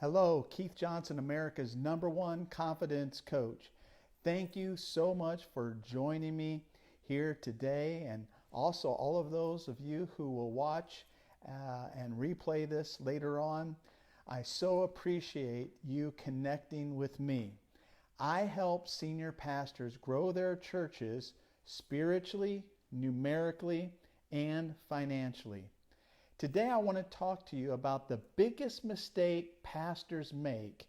Hello, Keith Johnson, America's #1 confidence coach. Thank you so much for joining me here today, and also all of those of you who will watch and replay this later on. I so appreciate you connecting with me. I help senior pastors grow their churches spiritually, numerically, and financially. Today I want to talk to you about the biggest mistake pastors make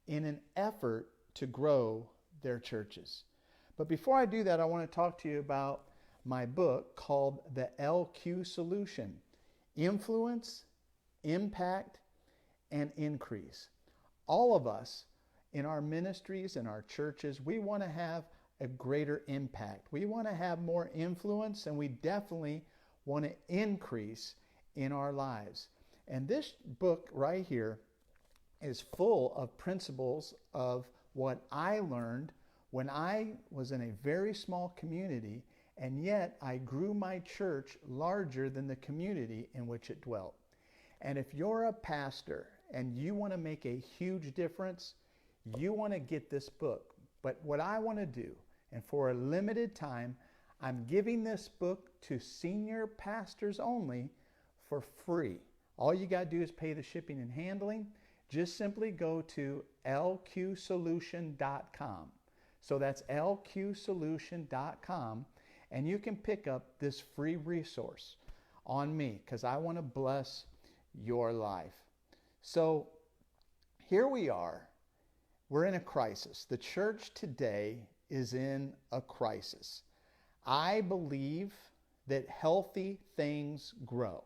in an effort to grow their churches. But before I do that, I want to talk to you about my book called The LQ Solution: Influence, Impact, and Increase. All of us in our ministries and our churches, we want to have a greater impact. We want to have more influence, and we definitely want to increase in our lives. And this book right here is full of principles of what I learned when I was in a very small community, and yet I grew my church larger than the community in which it dwelt. And if you're a pastor and you want to make a huge difference, you want to get this book. But what I want to do, and for a limited time, I'm giving this book to senior pastors only for free. All you got to do is pay the shipping and handling. Just simply go to lqsolution.com. So that's lqsolution.com, and you can pick up this free resource on me because I want to bless your life. So here we are. We're in a crisis. The church today is in a crisis. I believe that healthy things grow.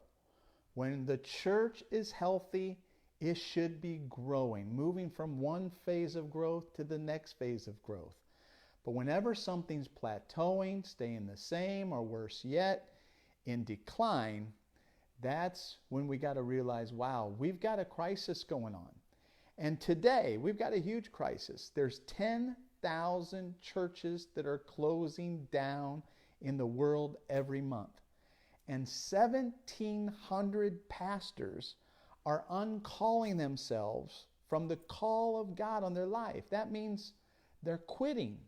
When the church is healthy, it should be growing, moving from one phase of growth to the next phase of growth. But whenever something's plateauing, staying the same, or worse yet, in decline, that's when we got to realize, wow, we've got a crisis going on. And today, we've got a huge crisis. There's 10,000 churches that are closing down in the world every month. And 1,700 pastors are uncalling themselves from the call of God on their life. That means they're quitting.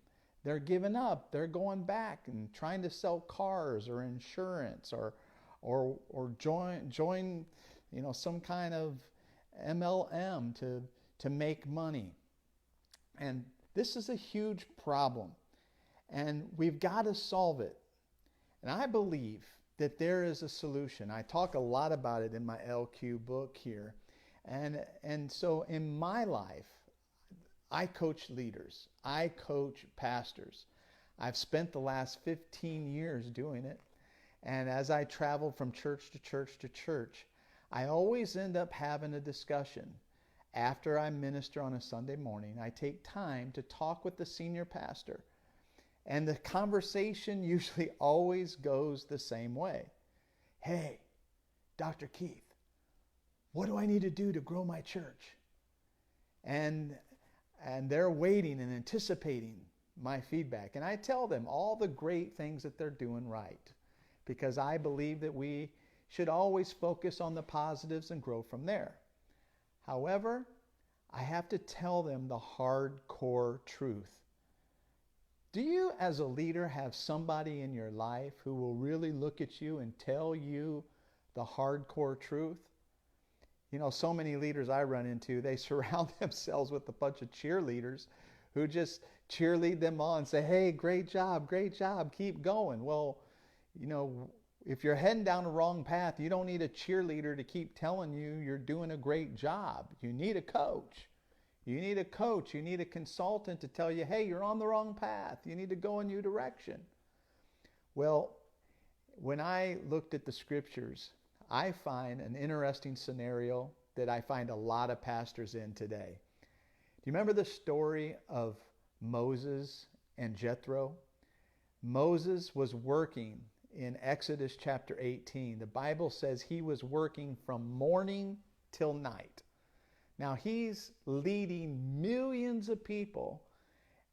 They're giving up. They're going back and trying to sell cars or insurance or join some kind of MLM to make money. And this is a huge problem. And we've got to solve it. And I believe that there is a solution. I talk a lot about it in my LQ book here. And so in my life, I coach leaders. I coach pastors. I've spent the last 15 years doing it. And as I travel from church to church to church, I always end up having a discussion. After I minister on a Sunday morning, I take time to talk with the senior pastor. And the conversation usually always goes the same way. Hey, Dr. Keith, what do I need to do to grow my church? And they're waiting and anticipating my feedback. And I tell them all the great things that they're doing right, because I believe that we should always focus on the positives and grow from there. However, I have to tell them the hardcore truth. Do you, as a leader, have somebody in your life who will really look at you and tell you the hardcore truth? So many leaders I run into, they surround themselves with a bunch of cheerleaders who just cheerlead them on and say, hey, great job, keep going. Well, if you're heading down the wrong path, you don't need a cheerleader to keep telling you you're doing a great job. You need a coach. You need a coach. You need a consultant to tell you, hey, you're on the wrong path. You need to go a new direction. Well, when I looked at the scriptures, I find an interesting scenario that I find a lot of pastors in today. Do you remember the story of Moses and Jethro? Moses was working in Exodus chapter 18. The Bible says he was working from morning till night. Now he's leading millions of people,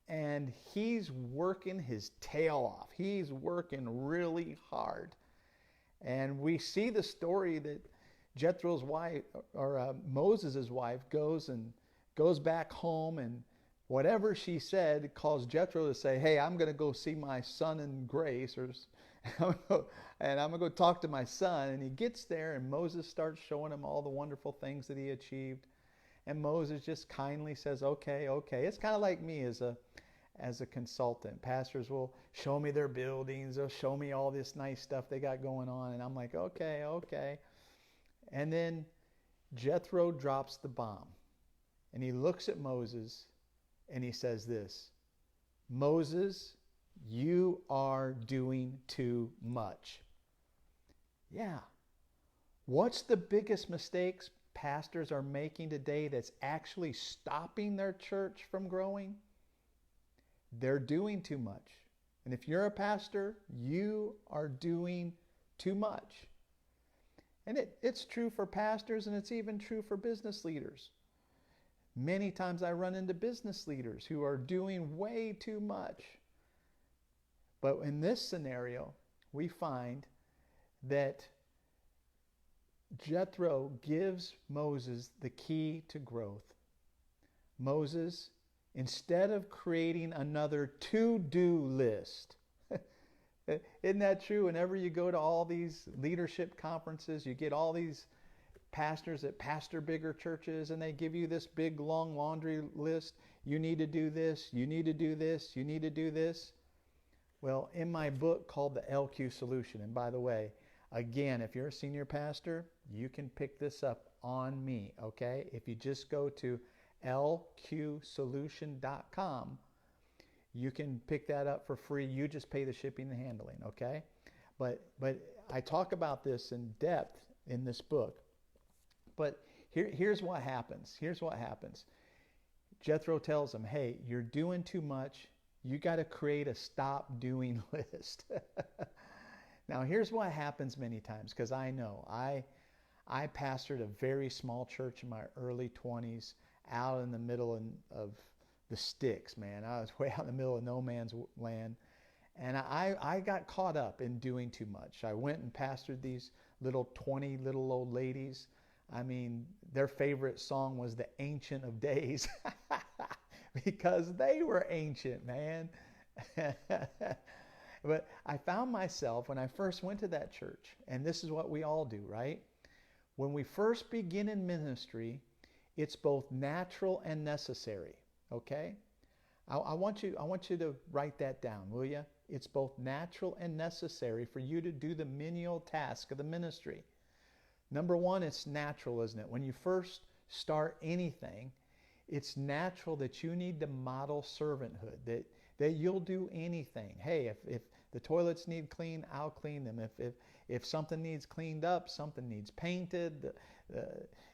and he's working his tail off. He's working really hard. And we see the story that Jethro's wife, or Moses' wife, goes back home, and whatever she said caused Jethro to say, hey, I'm going to go see my son in grace, and I'm going to go talk to my son. And he gets there, and Moses starts showing him all the wonderful things that he achieved. And Moses just kindly says, okay. It's kind of like me as a consultant. Pastors will show me their buildings. They'll show me all this nice stuff they got going on. And I'm like, okay. And then Jethro drops the bomb. And he looks at Moses and he says this, Moses, you are doing too much. Yeah. What's the biggest mistakes pastors are making today that's actually stopping their church from growing? They're doing too much. And if you're a pastor, you are doing too much. And it's true for pastors, and it's even true for business leaders. Many times I run into business leaders who are doing way too much. But in this scenario, we find that Jethro gives Moses the key to growth. Moses, instead of creating another to-do list, isn't that true? Whenever you go to all these leadership conferences, you get all these pastors that pastor bigger churches, and they give you this big long laundry list. You need to do this, you need to do this, you need to do this. Well, in my book called The LQ Solution, and by the way, again, if you're a senior pastor, you can pick this up on me, okay? If you just go to lqsolution.com, you can pick that up for free. You just pay the shipping and handling, okay? But I talk about this in depth in this book. But here's what happens. Jethro tells him, hey, you're doing too much. You got to create a stop doing list. Now, here's what happens many times, because I know I pastored a very small church in my early 20s out in the middle of the sticks, man. I was way out in the middle of no man's land. And I got caught up in doing too much. I went and pastored these 20 little old ladies. I mean, their favorite song was The Ancient of Days because they were ancient, man. But I found myself when I first went to that church, and this is what we all do, right? When we first begin in ministry, it's both natural and necessary, okay? I want you to write that down, will you? It's both natural and necessary for you to do the menial task of the ministry. Number one, it's natural, isn't it? When you first start anything, it's natural that you need to model servanthood, that you'll do anything. Hey, if the toilets need cleaned, I'll clean them. If something needs cleaned up, something needs painted,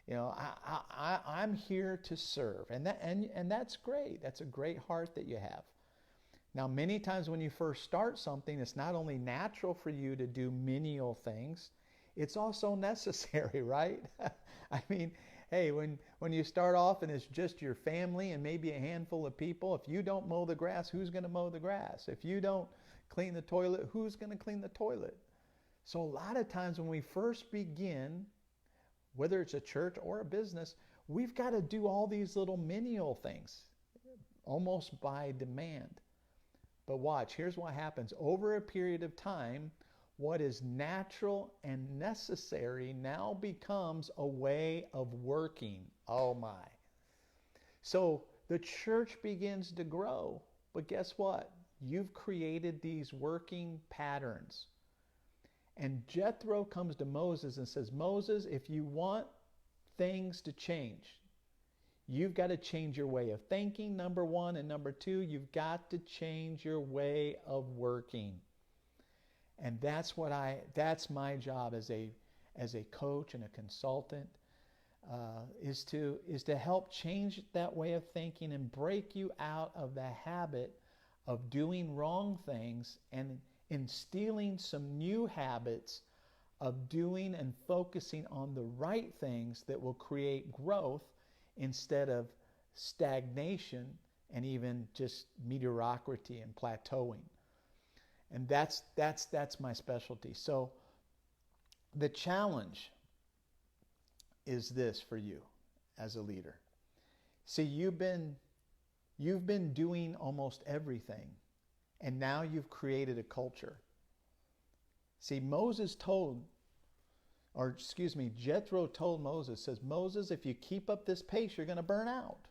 I'm here to serve, and that's great. That's a great heart that you have. Now, many times when you first start something, it's not only natural for you to do menial things, it's also necessary, right? I mean, hey, when you start off and it's just your family and maybe a handful of people, if you don't mow the grass, who's going to mow the grass? If you don't clean the toilet, who's going to clean the toilet? So a lot of times when we first begin, whether it's a church or a business, we've got to do all these little menial things, almost by demand. But watch, here's what happens. Over a period of time, what is natural and necessary now becomes a way of working. Oh my. So the church begins to grow, but guess what? You've created these working patterns. And Jethro comes to Moses and says, Moses, if you want things to change, you've got to change your way of thinking, number one, and number two, you've got to change your way of working. And that's my job as a coach and a consultant, is to help change that way of thinking and break you out of the habit of doing wrong things and instilling some new habits of doing and focusing on the right things that will create growth instead of stagnation and even just mediocrity and plateauing. And that's my specialty. So the challenge is this for you as a leader. See, you've been doing almost everything, and now you've created a culture. See, Jethro told Moses, says, Moses, if you keep up this pace, you're going to burn out.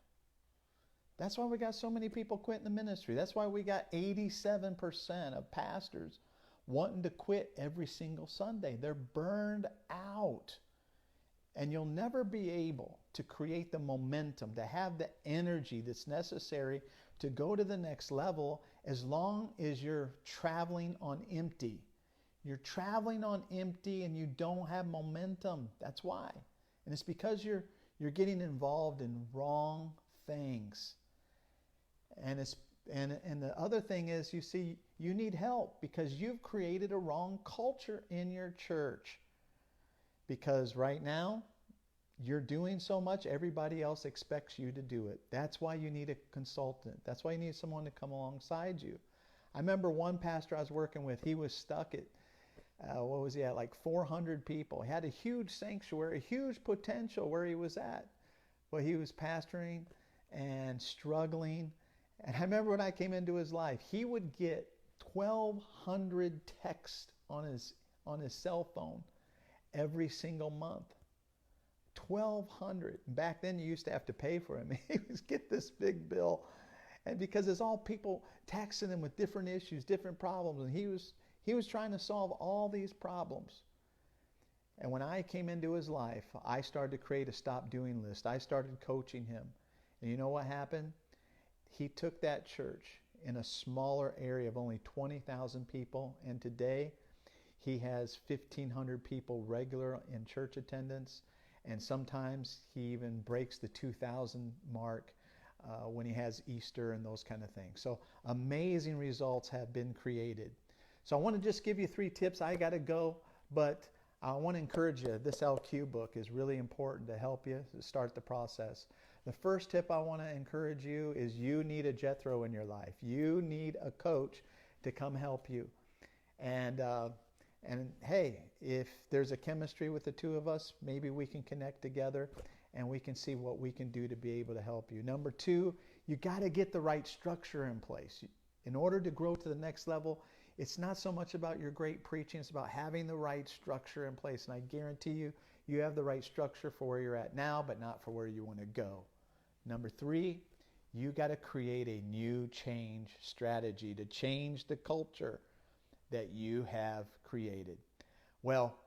That's why we got so many people quitting the ministry. That's why we got 87% of pastors wanting to quit every single Sunday. They're burned out. And you'll never be able to create the momentum, to have the energy that's necessary to go to the next level as long as you're traveling on empty. You're traveling on empty and you don't have momentum. That's why. And it's because you're getting involved in wrong things. And the other thing is, you see, you need help because you've created a wrong culture in your church. Because right now, you're doing so much, everybody else expects you to do it. That's why you need a consultant. That's why you need someone to come alongside you. I remember one pastor I was working with, he was stuck at, like 400 people. He had a huge sanctuary, a huge potential where he was at. But he was pastoring and struggling. And I remember when I came into his life, he would get 1,200 texts on his cell phone every single month. 1,200. Back then you used to have to pay for him. He would get this big bill. And because it's all people texting him with different issues, different problems. And he was trying to solve all these problems. And when I came into his life, I started to create a stop doing list. I started coaching him. And you know what happened? He took that church in a smaller area of only 20,000 people. And today he has 1,500 people regular in church attendance. And sometimes he even breaks the 2,000 mark when he has Easter and those kind of things. So amazing results have been created. So I want to just give you 3 tips. I got to go, but I want to encourage you. This LQ book is really important to help you to start the process. The first tip I want to encourage you is you need a Jethro in your life. You need a coach to come help you. And hey, if there's a chemistry with the two of us, maybe we can connect together and we can see what we can do to be able to help you. Number 2, you got to get the right structure in place. In order to grow to the next level, it's not so much about your great preaching, it's about having the right structure in place. And I guarantee you, you have the right structure for where you're at now, but not for where you want to go. Number 3, you got to create a new change strategy to change the culture that you have created. Well,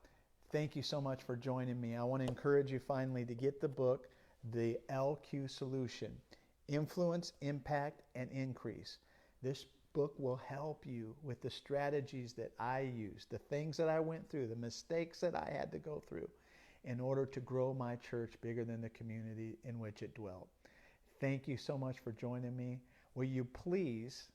thank you so much for joining me. I want to encourage you finally to get the book, The LQ Solution, Influence, Impact, and Increase. This book will help you with the strategies that I used, the things that I went through, the mistakes that I had to go through in order to grow my church bigger than the community in which it dwelt. Thank you so much for joining me. Will you please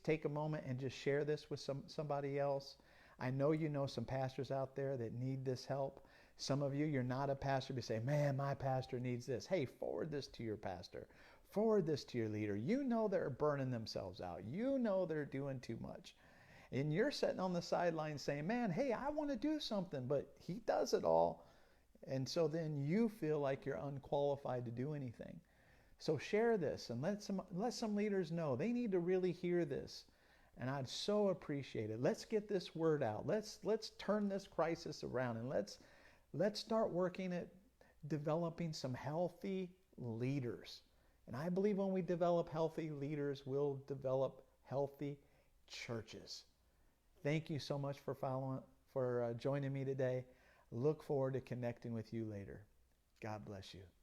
take a moment and just share this with somebody else? I know you know some pastors out there that need this help. Some of you, you're not a pastor, but say, man, my pastor needs this. Hey, forward this to your pastor. Forward this to your leader. You know they're burning themselves out. You know they're doing too much. And you're sitting on the sidelines saying, man, hey, I want to do something, but he does it all. And so then you feel like you're unqualified to do anything. So share this and let some leaders know. They need to really hear this. And I'd so appreciate it. Let's get this word out. Let's turn this crisis around, and let's start working at developing some healthy leaders. And I believe when we develop healthy leaders, we'll develop healthy churches. Thank you so much for joining me today. Look forward to connecting with you later. God bless you.